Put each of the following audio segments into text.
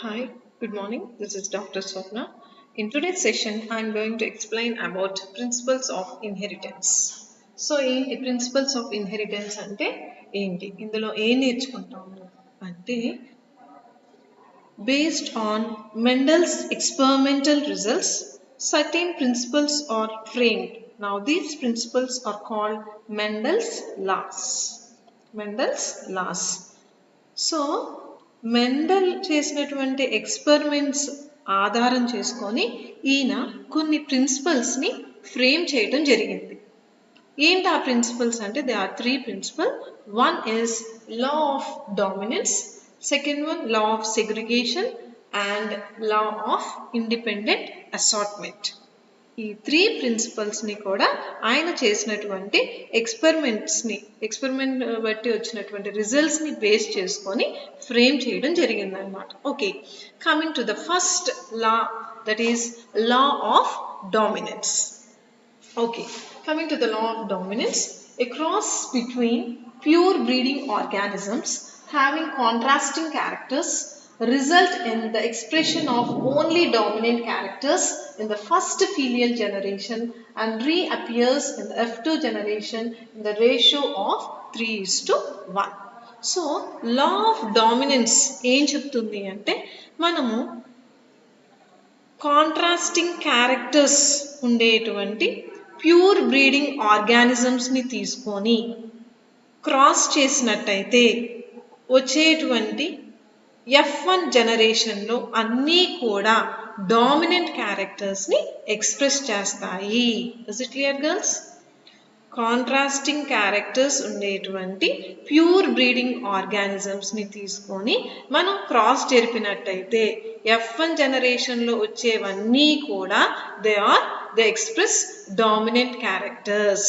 Hi, good morning. This is Dr. Swapna. In today's session, I am going to explain about principles of inheritance. So, ఏంటి principles of inheritance అంటే ఏంటి? ఇందులో ఏం నేర్చుకుంటాము అంటే based on Mendel's experimental results, certain principles are framed. Now, these principles are called Mendel's laws. Mendel's laws. So Mendel చేసినటువంటి experiments ఆధారం చేసుకొని ఈయన కొన్ని ప్రిన్సిపల్స్ని ఫ్రేమ్ చేయడం జరిగింది. ఏంటి ఆ ప్రిన్సిపల్స్ అంటే they are 3 principle. One is law of dominance, second one law of segregation and law of independent assortment. ఈ 3 ప్రిన్సిపల్స్ని కూడా ఆయన చేసినటువంటి ఎక్స్పెరిమెంట్ బట్టి వచ్చినటువంటి రిజల్ట్స్ని బేస్ చేసుకొని ఫ్రేమ్ చేయడం జరిగిందనమాట. Okay, coming to the first law, that is law of dominance. Okay, coming to the law of dominance, a cross between pure breeding organisms having contrasting characters result in the expression of only dominant characters in the first filial generation and reappears in the F2 generation in the ratio of 3:1. So, law of dominance ఏం చెప్తుంది అంటే మనము contrasting characters ఉండేటువంటి pure breeding ఆర్గానిజమ్స్ని తీసుకొని cross చేసినట్టయితే వచ్చేటువంటి F1 జనరేషన్లో అన్నీ కూడా డామినెంట్ క్యారెక్టర్స్ని ఎక్స్ప్రెస్ చేస్తాయి. Is it clear girls? Contrasting characters ఉండేటువంటి ప్యూర్ బ్రీడింగ్ ఆర్గానిజమ్స్ని తీసుకొని మనం క్రాస్ జరిపినట్టయితే F1 జనరేషన్లో వచ్చేవన్నీ కూడా they express dominant characters,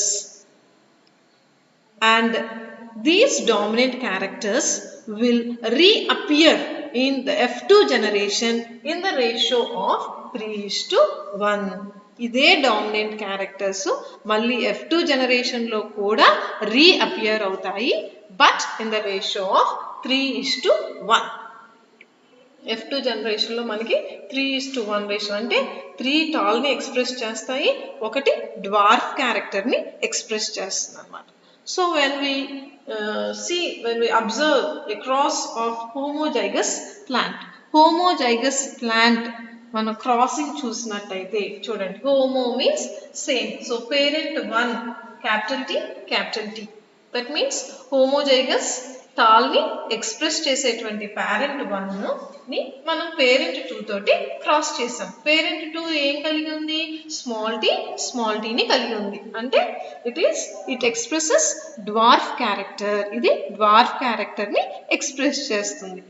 and these dominant characters will reappear in the F2 generation in the ratio of 3:1. ఇదే డామినెంట్ క్యారెక్టర్స్ మళ్ళీ F2 జనరేషన్లో కూడా reappear అవుతాయి, but in the ratio of 3:1. F2 జనరేషన్లో మనకి 3:1 రేషియో అంటే 3 టాల్ని ఎక్స్ప్రెస్ చేస్తాయి, ఒకటి డ్వార్ఫ్ క్యారెక్టర్ని ఎక్స్ప్రెస్ చేస్తుంది అనమాట. So when we observe a cross of homozygous plant మనం క్రాసింగ్ చూసినట్టయితే చూడండి, homo means same. So parent 1 capital T, that means homozygous టాల్ని ఎక్స్ప్రెస్ చేసేటువంటి పేరెంట్ 1ని మనం పేరెంట్ 2 తోటి క్రాస్ చేసాం. పేరెంట్ 2 ఏం కలిగి ఉంది? స్మాల్ టీని కలిగి ఉంది. అంటే ఇట్ ఎక్స్ప్రెసెస్ డ్వార్ఫ్ క్యారెక్టర్. ఇది డ్వార్ఫ్ క్యారెక్టర్ని ఎక్స్ప్రెస్ చేస్తుంది.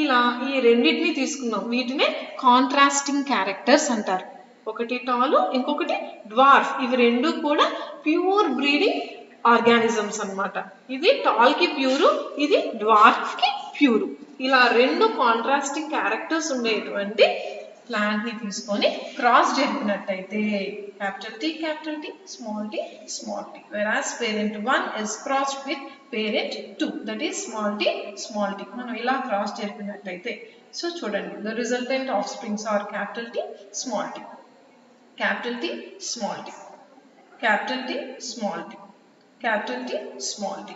ఇలా ఈ రెండింటిని తీసుకున్నాం, వీటినే కాంట్రాస్టింగ్ క్యారెక్టర్స్ అంటారు. ఒకటి టాలు, ఇంకొకటి డ్వార్ఫ్. ఇవి రెండు కూడా ప్యూర్ బ్రీడింగ్ ఆర్గానిజమ్స్ అన్నమాట. ఇది టాల్ కి ప్యూరు, ఇది డ్వార్ఫ్ కి ప్యూరు. ఇలా రెండు కాంట్రాస్టింగ్ క్యారెక్టర్స్ ఉండేటువంటి ప్లాంట్ ని తీసుకొని క్రాస్ జరిపినట్టయితే capital T, small t, whereas parent 1 is crossed with parent 2, that is small t. మనం ఇలా క్రాస్ జరిపినట్టయితే సో చూడండి, the resultant offsprings are capital T, small t, capital T, small t, capital T, small t, capital T, small t.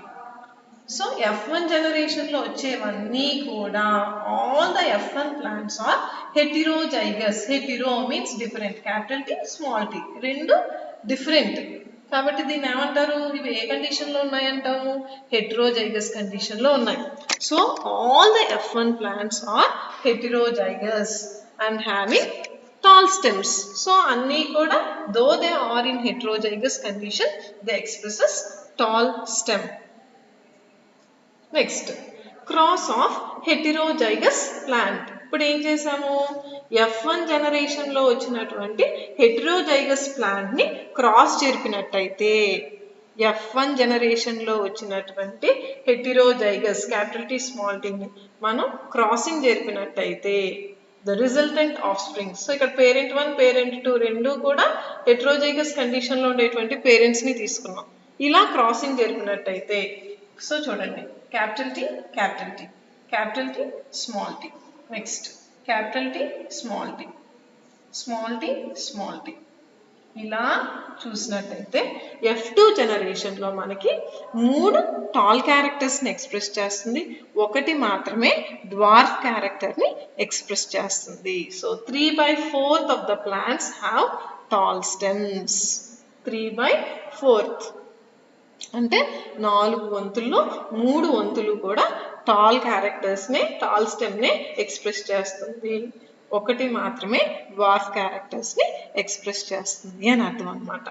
So F1 జనరేషన్లో వచ్చేవన్నీ కూడా all the F1 plants are heterozygous. Hetero means different, capital T, small t, రెండు different. కాబట్టి దీన్ని ఏమంటారు? ఇవి ఏ కండిషన్లో ఉన్నాయంటాము? హెటరోజైగస్ కండిషన్లో ఉన్నాయి. So all the F1 plants are heterozygous and having tall stems. So అన్నీ కూడా though they are in heterozygous condition, they expresses tall stem. Next, cross of heterozygous plant. ఇప్పుడు ఏం చేసాము? F1 జనరేషన్లో వచ్చినటువంటి హెటరోజైగస్ ప్లాంట్ని క్రాస్ జరిపినట్టయితే F1 జనరేషన్లో వచ్చినటువంటి హెటరోజైగస్ క్యాపిటల్ T, స్మాల్ టీని మనం క్రాసింగ్ జరిపినట్టయితే the resultant offsprings. So ఇక్కడ పేరెంట్ 1, పేరెంట్ 2 రెండు కూడా హెటరోజైగస్ కండిషన్లో ఉండేటువంటి పేరెంట్స్ని తీసుకున్నాం. ఇలా క్రాసింగ్ జరిపినట్టయితే సో చూడండి, capital T, small t. Next, capital T, small t, small t, small t. ఇలా చూసినట్టయితే F2 జనరేషన్లో మనకి 3 టాల్ క్యారెక్టర్స్ని ఎక్స్ప్రెస్ చేస్తుంది, ఒకటి మాత్రమే డ్వార్ఫ్ క్యారెక్టర్ని ఎక్స్ప్రెస్ చేస్తుంది. So 3/4 of the plants have tall stems. 3/4 అంటే 4 వంతుల్లో 3 వంతులు కూడా టాల్ క్యారెక్టర్స్నే, టాల్ స్టెమ్నే ఎక్స్ప్రెస్ చేస్తుంది, ఒకటి మాత్రమే డ్వార్ఫ్ క్యారెక్టర్స్ని ఎక్స్ప్రెస్ చేస్తుంది అని అర్థం అనమాట.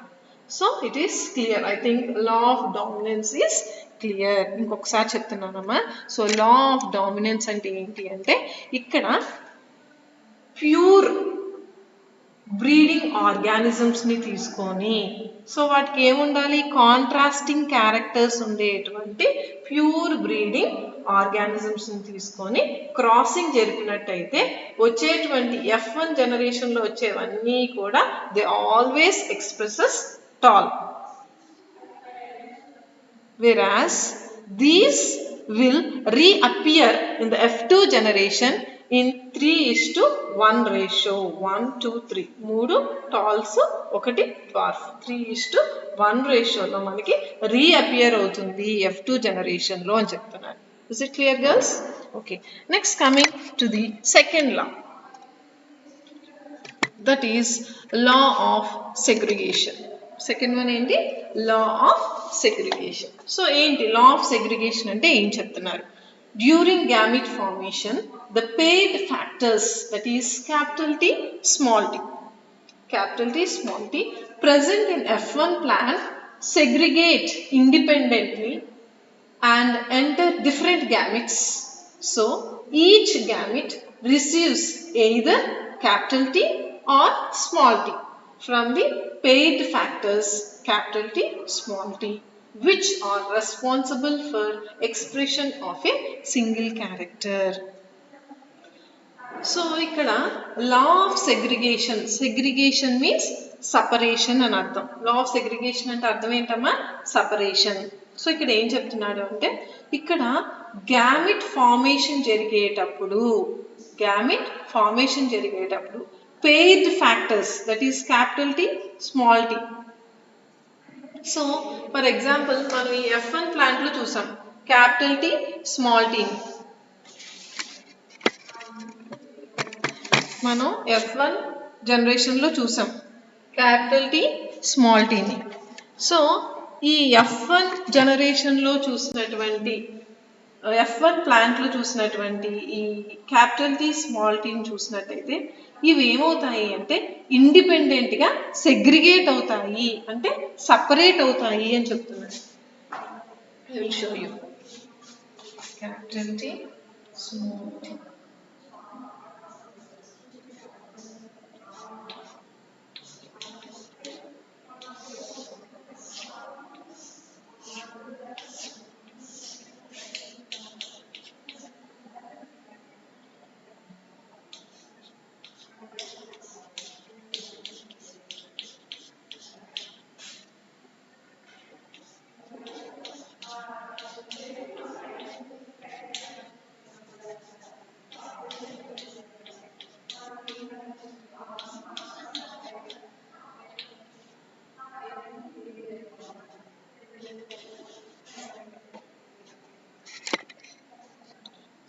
So it is clear. I think law of dominance is clear. ఇంకొకసారి చెప్తున్నానమ్మా. సో లా ఆఫ్ డామినెన్స్ అంటే ఏంటి అంటే ఇక్కడ ప్యూర్ బ్రీడింగ్ ఆర్గానిజమ్స్ని తీసుకొని, సో వాటికి ఏముండాలి, కాంట్రాస్టింగ్ క్యారెక్టర్స్ ఉండేటువంటి ప్యూర్ బ్రీడింగ్ ఆర్గానిజమ్స్ని తీసుకొని క్రాసింగ్ జరిపినట్టయితే వచ్చేటువంటి F1 జనరేషన్లో వచ్చేవన్నీ కూడా they always expresses tall, whereas these will reappear in the F2 generation in 3:1 ratio. 1, 2, 3 3 టాల్స్ ఒకటి డ్వార్ఫ్ 3:1 రేషియోలో మనకి రీఅపియర్ అవుతుంది F2 జనరేషన్లో అని చెప్తున్నారు. Is it clear, girls? Okay. Next, coming to the second law, that is law of segregation. Second one ఏంటి, law of segregation. So ఏంటి law of segregation అంటే ఏం చెప్తున్నారు, during gamete formation the paired factors, that is capital T, small t, capital T, small t present in F1 plant segregate independently and enter different gametes. So each gamete receives either capital T or small t from the paired factors capital T, small t, which are responsible for expression of a single character. So ikkada law of segregation, segregation means separation అని అర్థం. law of segregation అంటే అర్థం ఏంటమ్మా, separation. So ఇక్కడ ఏం చెప్తున్నాడు అంటే ఇక్కడ గ్యామిట్ ఫార్మేషన్ జరిగేటప్పుడు paired factors, that is capital T, small t. So for example మనం ఈ F1 ప్లాంట్లో చూసాం క్యాపిటల్ T, స్మాల్ t, మనం F1 జనరేషన్లో చూసాం క్యాపిటల్ T, స్మాల్ tని. సో ఈ F1 జనరేషన్లో చూసినటువంటి F1 ప్లాంట్లో చూసినటువంటి ఈ క్యాపిటల్ T, స్మాల్ tని చూసినట్టయితే ఇవి ఏమవుతాయి అంటే ఇండిపెండెంట్గా సెగ్రిగేట్ అవుతాయి, అంటే సపరేట్ అవుతాయి అని చెప్తున్నారు. I will show you. Capital T, small t.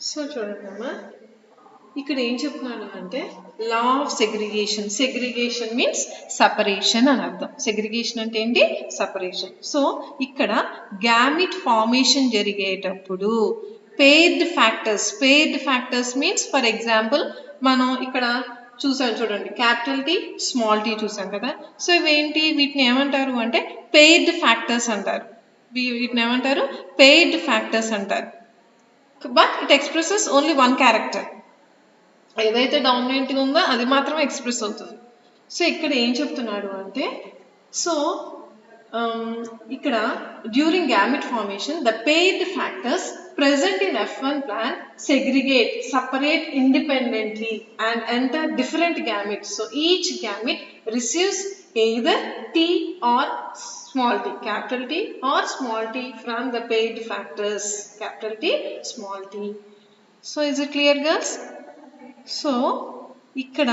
So చూడండి అమ్మా, ఇక్కడ ఏం చెప్తున్నాడు అంటే లా of segregation. Segregation means separation అని అర్థం. సెగ్రిగేషన్ అంటే ఏంటి, సపరేషన్. సో ఇక్కడ గ్యామిట్ ఫార్మేషన్ జరిగేటప్పుడు paired factors means for example మనం ఇక్కడ చూసాం చూడండి క్యాపిటల్ T, స్మాల్ t చూసాం కదా. సో ఇవేంటి, వీటిని ఏమంటారు అంటే పేర్డ్ ఫ్యాక్టర్స్ అంటారు. వీటిని ఏమంటారు, పేర్డ్ ఫ్యాక్టర్స్ అంటారు. But it expresses only one character. ఏదైతే డామినెంట్గా ఉందో అది మాత్రమే ఎక్స్ప్రెస్ అవుతుంది. సో ఇక్కడ ఏం చెప్తున్నాడు అంటే, సో ఇక్కడ during gamete formation the paired factors present in F1 plant separate independently and enter different gametes. So each gamete receives either T or small t, capital T or small t from the paired factors capital T, small t. So is it clear, girls? So ఇక్కడ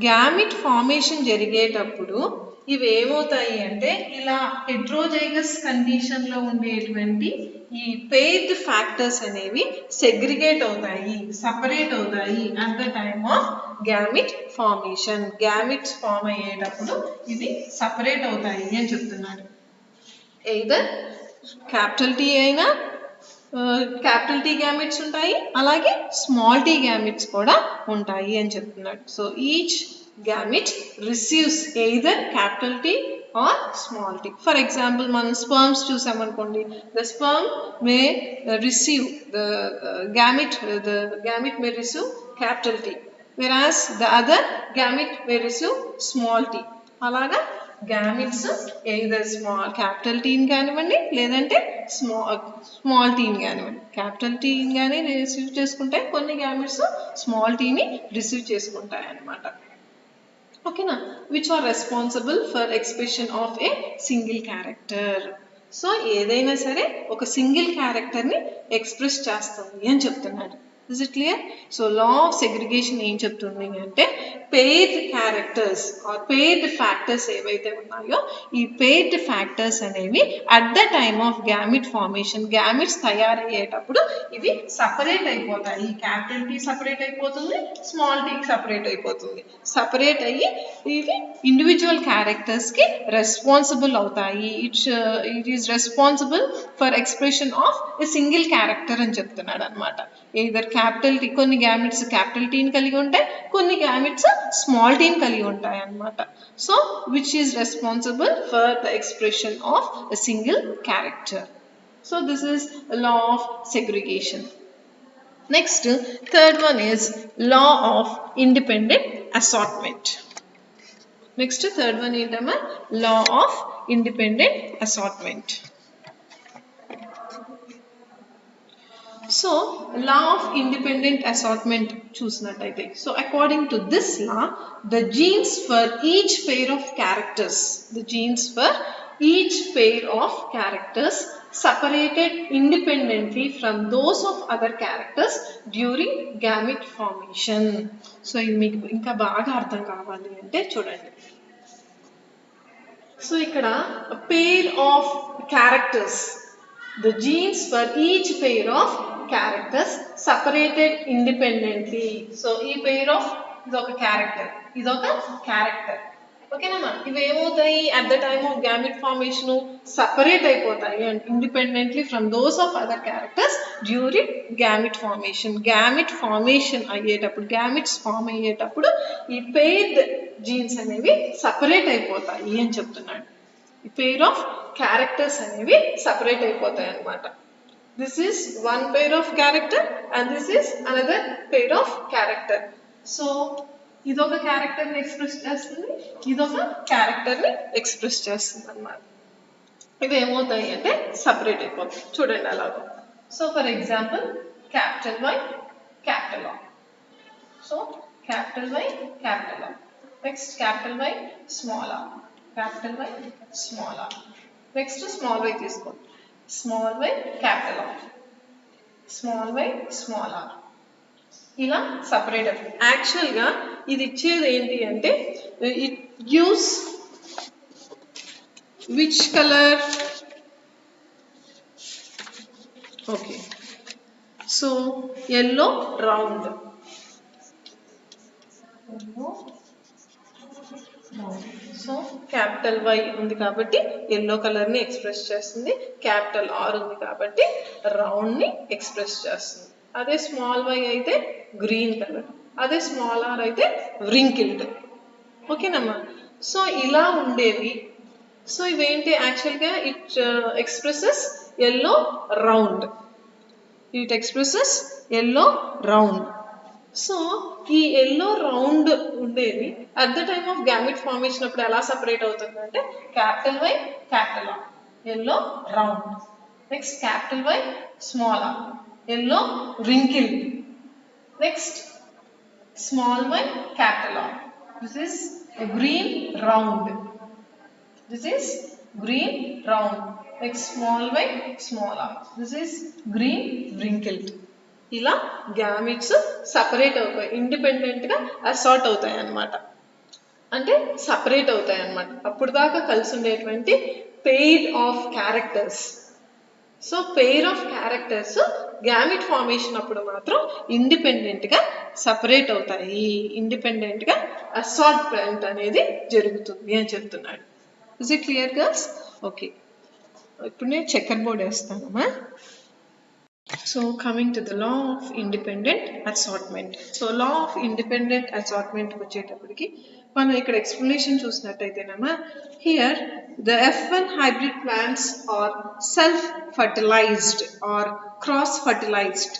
gamete formation జరిగేటప్పుడు ఇవి ఏమవుతాయి అంటే ఇలా heterozygous condition లో ఉండేటువంటి ఈ paired factors అనేవి సెగ్రిగేట్ అవుతాయి, సపరేట్ అవుతాయి at the time of gamete formation. Gametes form అయ్యేటప్పుడు ఇవి సపరేట్ అవుతాయి అని చెప్తున్నాడు. ఎయిదర్ క్యాపిటల్ టీ అయినా క్యాపిటల్ టీ గ్యామిట్స్ ఉంటాయి, అలాగే స్మాల్ టీ గ్యామిట్స్ కూడా ఉంటాయి అని చెప్తున్నాడు. So each gamete receives either capital T or small t. For example, మనం sperms చూసామనుకోండి, the sperm may receive the gamete may receive capital T, whereas the other gamete may receive small t. అలాగా gametes either small capital T కానివ్వండి లేదంటే small T కానివ్వండి. Capital T కానీ receive చేసుకుంటే కొన్ని gametes small టీని receive చేసుకుంటాయి అన్నమాట. ఓకేనా, which are responsible for expression of a single character. So ఏదైనా సరే ఒక సింగిల్ క్యారెక్టర్ని ఎక్స్ప్రెస్ చేస్తుంది అని చెప్తున్నాడు. Is it clear? So law of segregation ఏం చెప్తుంది అంటే paired characters or paired factors ఏవైతే ఉన్నాయో ఈ పెయిర్డ్ ఫ్యాక్టర్స్ అనేవి at the time of gamete formation, gametes తయారయ్యేటప్పుడు ఇవి సపరేట్ అయిపోతాయి. క్యాపిటల్ టీ సపరేట్ అయిపోతుంది, స్మాల్ టీ సపరేట్ అయిపోతుంది. సపరేట్ అయ్యి ఇవి ఇండివిజువల్ క్యారెక్టర్స్కి రెస్పాన్సిబుల్ అవుతాయి. It is responsible for expression of a single character అని చెప్తున్నాడు అనమాట. either capital T, కొన్ని గ్యామిట్స్ క్యాపిటల్ టీని కలిగి ఉంటాయి, కొన్ని గ్యామిట్స్ స్మాల్ టీని కలిగి ఉంటాయి అన్నమాట. So which is responsible for the expression of a single character. So this is law of segregation. Next, third one is law of independent assortment. Next, third one ఏంటమ్మా? law of independent assortment. So law of independent assortment చూసినట్టయితే, so according to this law, the genes for each pair of characters, separated independently from those of other characters during gamete formation. So ఇది మీకు ఇంకా బాగా అర్థం కావాలి అంటే చూడండి. So ఇక్కడ pair of characters, the genes for each pair of characters separated independently. So ఈ pair of ఇదొక క్యారెక్టర్ ఓకేనా. ఇవి ఏమవుతాయి at the time of gamete formation separate అయిపోతాయి and independently from those of other characters during gamete formation. Gamete formation అయ్యేటప్పుడు, gametes form అయ్యేటప్పుడు ఈ paired jeans అనేవి సపరేట్ అయిపోతాయి అని చెప్తున్నాడు. ఈ పెయిర్ ఆఫ్ క్యారెక్టర్స్ అనేవి సపరేట్ అయిపోతాయి అన్నమాట. This is one pair of character and this is another pair of character. So ఇదొక క్యారెక్టర్ని ఎక్స్ప్రెస్ చేస్తుంది, ఇదొక క్యారెక్టర్ని ఎక్స్ప్రెస్ చేస్తుంది అన్నమాట. ఇవి ఏమవుతాయి అంటే సపరేట్ అయిపోతాయి. చూడండి అలాగో. So for example capital Y capital R. So capital Y capital R. Next capital Y small r, capital Y small r. Next small y తీసుకోండి, small y capital R, small y small r. ఇలా separate అవుతుంది. యాక్చువల్గా ఇది ఇచ్చేది ఏంటి అంటే it gives which colour, okay. So yellow round, so capital Y ఉంది కాబట్టి ఎల్లో కలర్ని ఎక్స్ప్రెస్ చేస్తుంది, క్యాపిటల్ ఆర్ ఉంది కాబట్టి రౌండ్ని ఎక్స్ప్రెస్ చేస్తుంది. అదే స్మాల్ వై అయితే గ్రీన్ కలర్, అదే స్మాల్ ఆర్ అయితే వ్రింకిల్డ్. ఓకేనమ్మా. సో ఇలా ఉండేవి. సో ఇవేంటి యాక్చువల్గా it expresses yellow round, it expresses yellow round. So ఈ ఎల్లో రౌండ్ ఉండేది at the time of gamete formation అప్పుడు ఎలా సపరేట్ అవుతుంది అంటే capital Y capital R, yellow round. Next capital Y small are, yellow wrinkled. Next small y capital R, this is a green round, this is green round. Next small y small r, this is green wrinkled. ఇలా gametes separate అవుతాయి, ఇండిపెండెంట్గా అసార్ట్ అవుతాయి అన్నమాట. అంటే separate అవుతాయి అన్నమాట. అప్పుడు దాకా కలిసి ఉండేటువంటి pair of characters. So pair of characters gamete formation అప్పుడు మాత్రం ఇండిపెండెంట్గా సపరేట్ అవుతాయి, ఇండిపెండెంట్గా అసార్ట్మెంట్ అనేది జరుగుతుంది అని చెప్తున్నాడు. Is it clear girls? Okay, ఇప్పుడు నేను చెక్కర్ board వేస్తానమ్మా. So coming to the law of independent assortment. So law of independent assortment వచ్చేటప్పటికి మనం ఇక్కడ explanation చూసినట్టయితేనమ్మా, here the F1 hybrid plants are self fertilized or cross fertilized.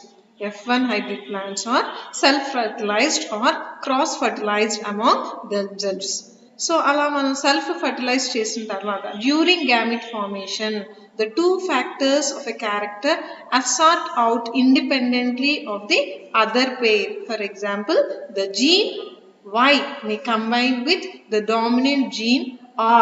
F1 hybrid plants are self fertilized or cross fertilized among themselves. So అలా మనం self fertilise చేసిన తర్వాత during gamete formation the two factors of a character assort out independently of the other pair. For example, the gene Y may combine with the dominant gene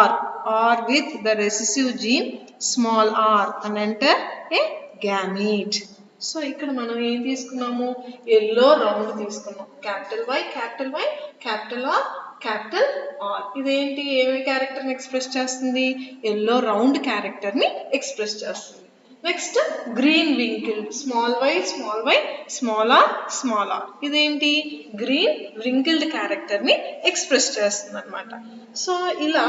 R or with the recessive gene small r and enter a gamete. So ఇక్కడ మనం ఏం తీసుకున్నాము, yellow round తీసుకున్నాం. Capital Y, capital Y, capital R, capital R. ఇదేంటి, ఏమి క్యారెక్టర్ని express చేస్తుంది? Yellow round క్యారెక్టర్ని ఎక్స్ప్రెస్ చేస్తుంది. Next green wrinkled, small y small y small r small r. ఇదేంటి, గ్రీన్ వింకిల్డ్ క్యారెక్టర్ని ఎక్స్ప్రెస్ చేస్తుంది అనమాట. సో ఇలా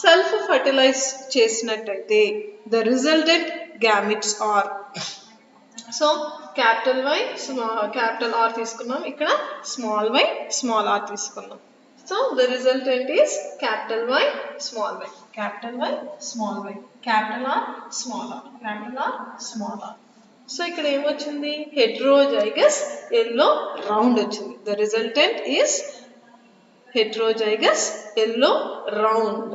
సెల్ఫ్ ఫర్టిలైజ్ చేసినట్టయితే the resultant gametes are. So capital Y capital R తీసుకున్నాం, ఇక్కడ స్మాల్ వై స్మాల్ ఆర్ తీసుకున్నాం. So the resultant is capital Y, small y, capital Y, small y, capital R, small r, capital R, small r. So ఇక్కడ ఏం వచ్చింది, heterozygous yellow round వచ్చింది. The resultant is heterozygous yellow round.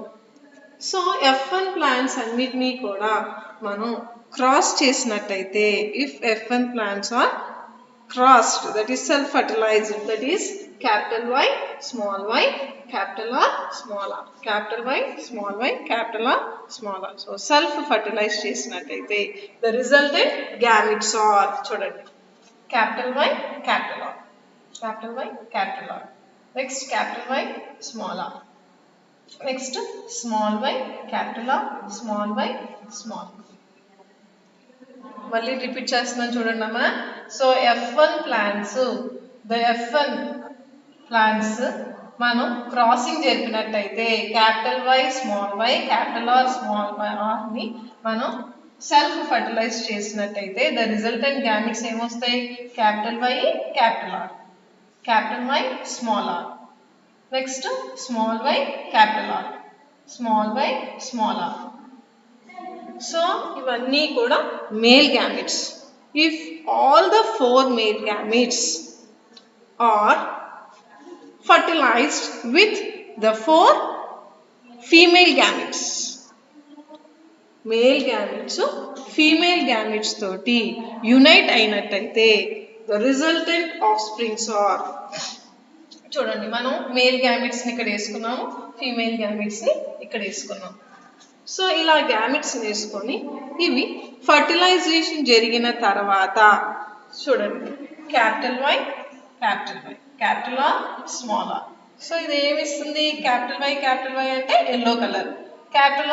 So F1 plants అన్నిటినీ కూడా మనం cross చేసినట్టయితే, if F1 plants are crossed, that is self fertilized, that is capital Y, small y, capital R, small r, capital Y, small y, capital R, small r. So self fertilize చేసినట్టయితే the resultant gametes are, చూడండి, capital Y, capital R, capital Y, capital R. Next capital Y, small r. Next small y, capital R, small y, small. మళ్ళీ repeat చేస్తున్నాను చూడండి అమ్మా. So F1 plants, the F1 plants మనం crossing జరిపినట్టయితే capital Y small y capital R small ఆర్ని మనం self fertilize చేసినట్టయితే the resultant gametes ఏమొస్తాయి, capital Y capital R, capital Y small r, next small y capital R, small y small r. So ఇవన్నీ కూడా male gametes. If all the 4 male gametes are fertilized with the 4 female gametes, male gametes female gametes తోటి unite అయినట్టయితే the resultant offsprings are, చూడండి మనం male గ్యామిట్స్ని ఇక్కడ వేసుకున్నాము, female గ్యామిట్స్ని ఇక్కడ వేసుకున్నాం. సో ఇలా గ్యామిట్స్ వేసుకొని ఇవి ఫర్టిలైజేషన్ జరిగిన తర్వాత చూడండి, capital Y capital Y capital R small r. So ఇది ఏమిస్తుంది, క్యాపిటల్ వై అంటే ఎల్లో కలర్, క్యాపిటల్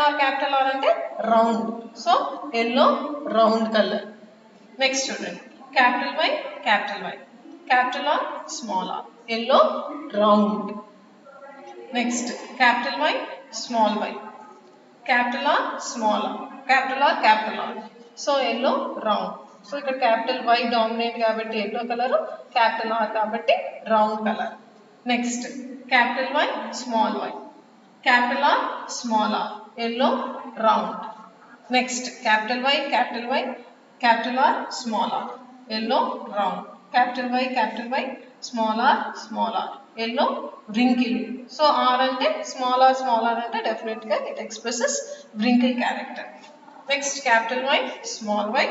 ఆర్ అంటే round, so yellow round colour. Next చూడండి, capital Y capital R small are, yellow round. Next capital Y small y capital R small r, capital R, so yellow round. So ఇక్కడ capital Y dominate కాబట్టి yellow colour, capital R కాబట్టి round colour. Next capital Y small y capital R small are, yellow round. Next capital Y capital R small are, yellow round. Capital Y small are yellow wrinkle. So R అంటే small R అంటే డెఫినెట్గా it expresses wrinkle character. Next capital Y small Y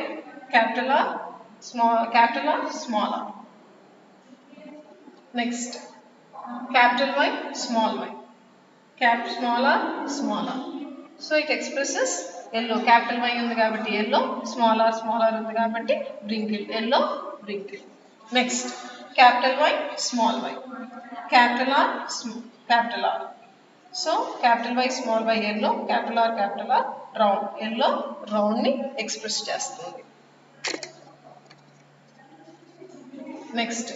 capital R small r. Next capital Y small y, small r. So it expresses yellow, capital Y ఉంది కాబట్టి yellow, small r ఉంది కాబట్టి wrinkled, yellow wrinkled. Next, capital Y, small y. Capital R, capital R. So, capital Y, small y yellow, capital R, round. Yellow, round ni express చేస్తుంది. Next,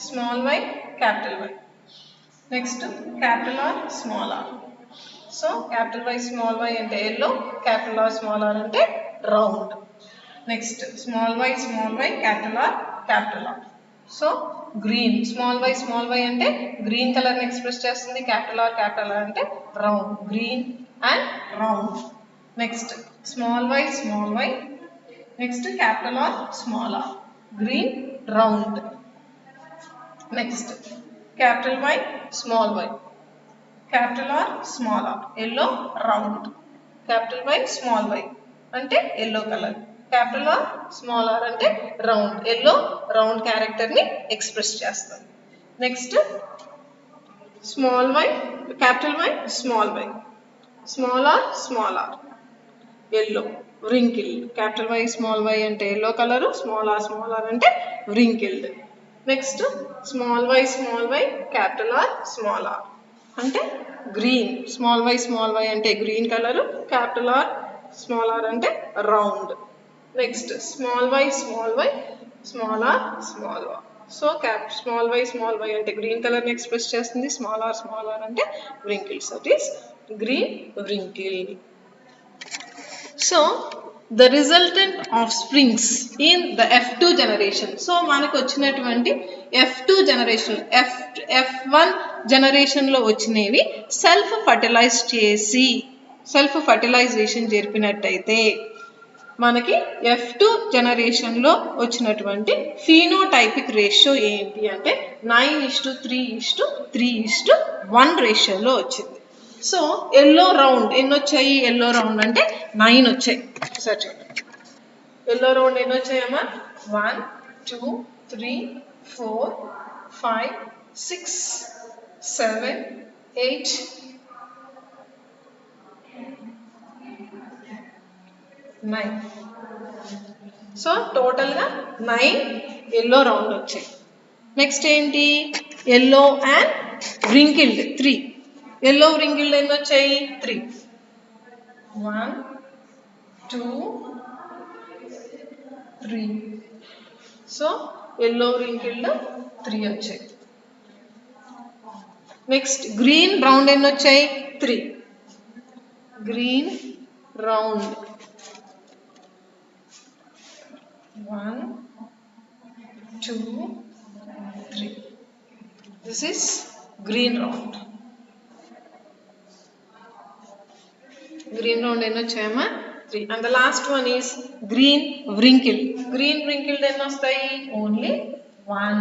small y, capital Y. Next, capital R, small r. So, capital Y, small y ante yellow, capital R, small r ante round. Next, small y, capital R. So, green. Small y ante green color ni express చేస్తుంది. capital R ante round. Green and round. Next, small y. Next, capital R, small r. Green, round. Next, capital Y, small y. Capital R, small r. Yellow, round. Capital Y, small y ante yellow color. Capital R, small r ante round. Yellow, round character ni express చేస్తాం. Next, small y, capital Y, small y. Small r, yellow, wrinkled. Capital Y, small y ante yellow color. Small r ante wrinkled. Next, small y, capital R, small r ante green. Small y ante green color. Capital R, small r ante round. Next, small y, small r. So, small y ante green color ni express చేస్తుంది. Small r ante wrinkled. So, it is green wrinkled. So, the resultant offsprings in the F2 generation. So, మనకు వచ్చినటువంటి F2 generation, F1 generation లో వచ్చినవి self fertilise చేసి self fertilisation జరిపినట్టయితే మనకి F2 generation లో వచ్చినటువంటి phenotypic ratio ఏంటి అంటే 9:3:3:1 రేషియోలో వచ్చింది. సో ఎల్లో రౌండ్ ఎన్ని వచ్చాయి? ఎల్లో రౌండ్ అంటే 9 వచ్చాయి. సార్ చూడండి, ఎల్లో రౌండ్ ఎన్ని వచ్చాయమ్మా? 1 2 3 4 5 6 7 8 9. సో టోటల్గా 9 ఎల్లో రౌండ్ వచ్చాయి. నెక్స్ట్ ఏంటి? Yellow and wrinkled 3. Yellow wrinkled ఎన్ని వచ్చాయి? 3. 1 2 3. సో ఎల్లో wrinkled 3 వచ్చాయి. నెక్స్ట్ గ్రీన్ రౌండ్ ఎన్ని వచ్చాయి? 3. Green round 1 2 3. This is green round. Green round ఎన్ని వచ్చాయమ్మా? 3. And the last one is green wrinkled. Green wrinkled ఎన్ని వస్తాయి? Only 1.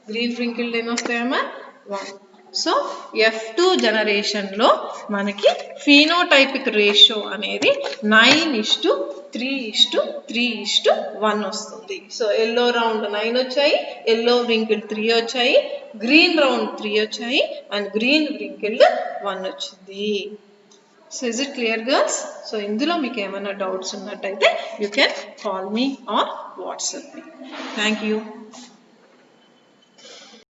Green wrinkled ఎన్ని వస్తాయమ్మా? 1. So F2 జనరేషన్లో మనకి ఫీనోటైపిక్ రేషియో అనేది 9:3:3:1 వస్తుంది. సో ఎల్లో రౌండ్ 9 వచ్చాయి, ఎల్లో wrinkled 3 వచ్చాయి, గ్రీన్ రౌండ్ 3 వచ్చాయి అండ్ గ్రీన్ wrinkled 1 వచ్చింది. So is it clear girls? So ఇందులో మీకు ఏమైనా డౌట్స్ ఉన్నట్టయితే you can call me are WhatsApp me. Thank you.